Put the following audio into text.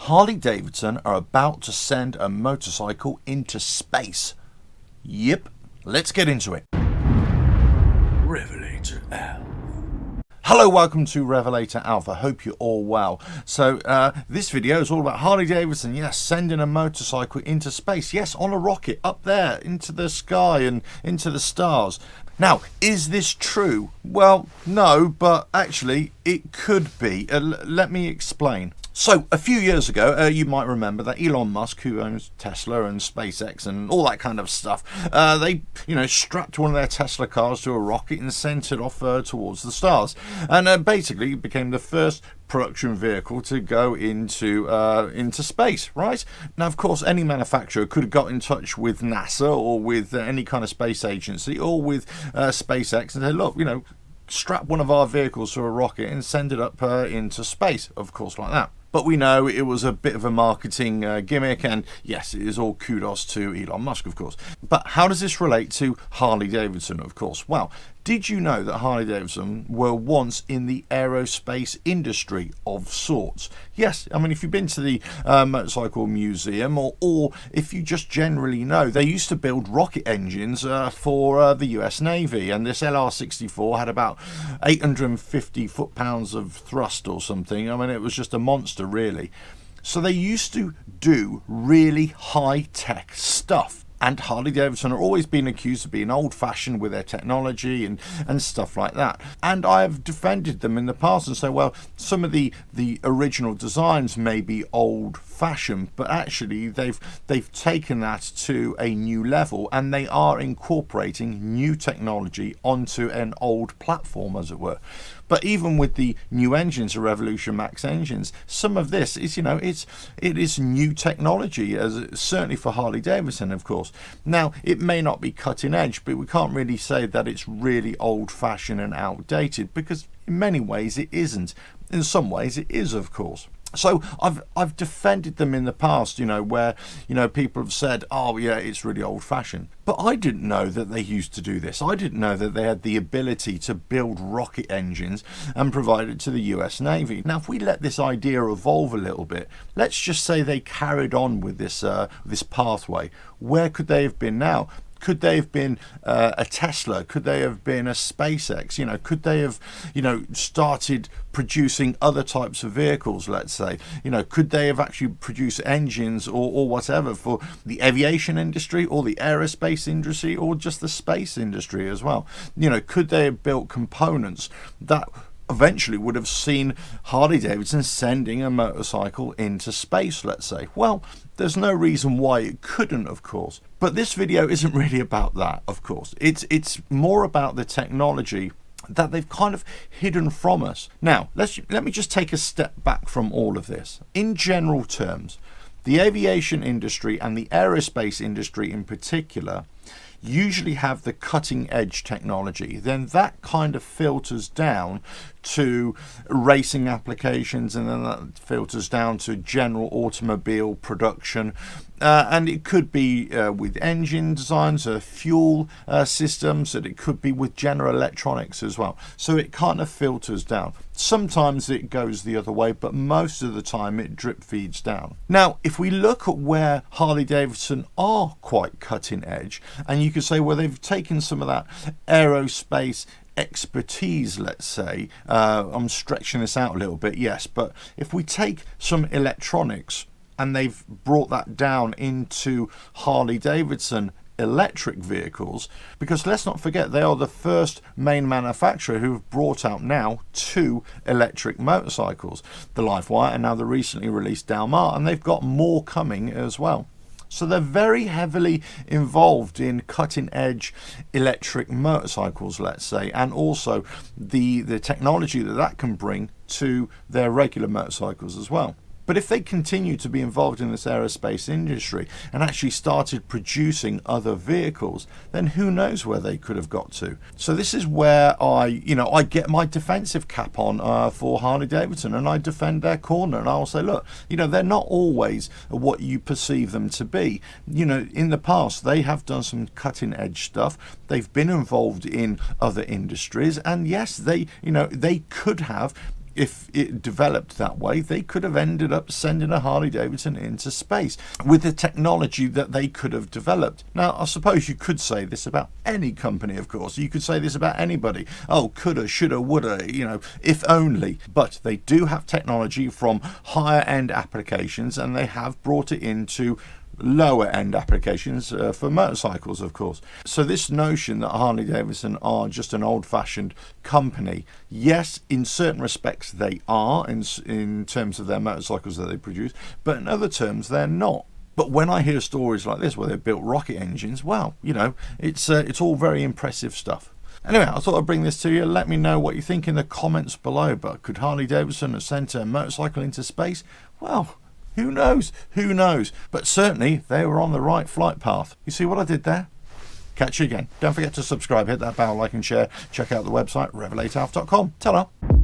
Harley Davidson are about to send a motorcycle into space. Yep, let's get into it. RevelatorAlf. Hello, welcome to RevelatorAlf. I hope you're all well. So this video is all about Harley Davidson, yes, sending a motorcycle into space. Yes, on a rocket up there into the sky and into the stars. Now, is this true? Well, no, but actually it could be. Let me explain. So, a few years ago, you might remember that Elon Musk, who owns Tesla and SpaceX and all that kind of stuff, they, strapped one of their Tesla cars to a rocket and sent it off towards the stars. And basically, it became the first production vehicle to go into space, right? Now, of course, any manufacturer could have got in touch with NASA or with any kind of space agency or with SpaceX and said, look, strap one of our vehicles to a rocket and send it up into space, of course, like that. But we know it was a bit of a marketing gimmick, and yes, it is all kudos to Elon Musk, of course. But how does this relate to Harley Davidson, of course? Well, did you know that Harley Davidson were once in the aerospace industry of sorts? Yes, I mean, if you've been to the motorcycle museum or if you just generally know, they used to build rocket engines for the US Navy, and this LR64 had about 850 foot-pounds of thrust or something. I mean, it was just a monster, really. So they used to do really high-tech stuff. And Harley Davidson are always been accused of being old-fashioned with their technology and stuff like that. And I have defended them in the past and say, well, some of the original designs may be old-fashioned, but actually they've taken that to a new level, and they are incorporating new technology onto an old platform, as it were. But even with the new engines, the Revolution Max engines, some of this is, it is new technology, certainly for Harley Davidson, of course. Now, it may not be cutting edge, but we can't really say that it's really old-fashioned and outdated, because in many ways it isn't. In some ways it is, of course. So I've defended them in the past, where people have said, oh yeah, it's really old-fashioned. But I didn't know that they used to do this. I didn't know that they had the ability to build rocket engines and provide it to the US Navy. Now, if we let this idea evolve a little bit, let's just say they carried on with this pathway. Where could they have been now? Could they have been a Tesla? Could they have been a SpaceX? Could they have, started producing other types of vehicles, let's say? Could they have actually produced engines or whatever for the aviation industry or the aerospace industry or just the space industry as well? Could they have built components that eventually would have seen Harley Davidson sending a motorcycle into space, let's say? Well, there's no reason why it couldn't, of course. But this video isn't really about that, of course. It's more about the technology that they've kind of hidden from us. Now, let me just take a step back from all of this. In general terms, the aviation industry and the aerospace industry in particular usually have the cutting edge technology. Then that kind of filters down to racing applications, and then that filters down to general automobile production, and it could be with engine designs, fuel systems, and it could be with general electronics as well. So it kind of filters down. Sometimes it goes the other way, but most of the time it drip feeds down. Now, if we look at where Harley Davidson are quite cutting edge, and you could say, well, they've taken some of that aerospace expertise, let's say. I'm stretching this out a little bit, yes, but if we take some electronics and they've brought that down into Harley Davidson electric vehicles, because let's not forget they are the first main manufacturer who have brought out now 2 electric motorcycles, the Livewire and now the recently released Dalmar, and they've got more coming as well. So they're very heavily involved in cutting edge electric motorcycles, let's say, and also the technology that can bring to their regular motorcycles as well. But if they continue to be involved in this aerospace industry and actually started producing other vehicles, then who knows where they could have got to. So this is where I get my defensive cap on for Harley Davidson, and I defend their corner, and I'll say, look, they're not always what you perceive them to be. In the past, they have done some cutting edge stuff. They've been involved in other industries, and yes, they could have if it developed that way, they could have ended up sending a Harley Davidson into space with the technology that they could have developed. Now, I suppose you could say this about any company, of course. You could say this about anybody. Oh, coulda, shoulda, woulda, if only. But they do have technology from higher end applications, and they have brought it into lower end applications for motorcycles, of course. So this notion that Harley Davidson are just an old-fashioned company, yes, in certain respects they are, in terms of their motorcycles that they produce, but in other terms they're not. But when I hear stories like this where they've built rocket engines, well, it's all very impressive stuff. Anyway, I thought I'd bring this to you. Let me know what you think in the comments below. But could Harley Davidson have sent a motorcycle into space? Well, who knows? Who knows? But certainly they were on the right flight path. You see what I did there? Catch you again. Don't forget to subscribe, hit that bell, like and share. Check out the website, RevelatorAlf.com. Ta-ra!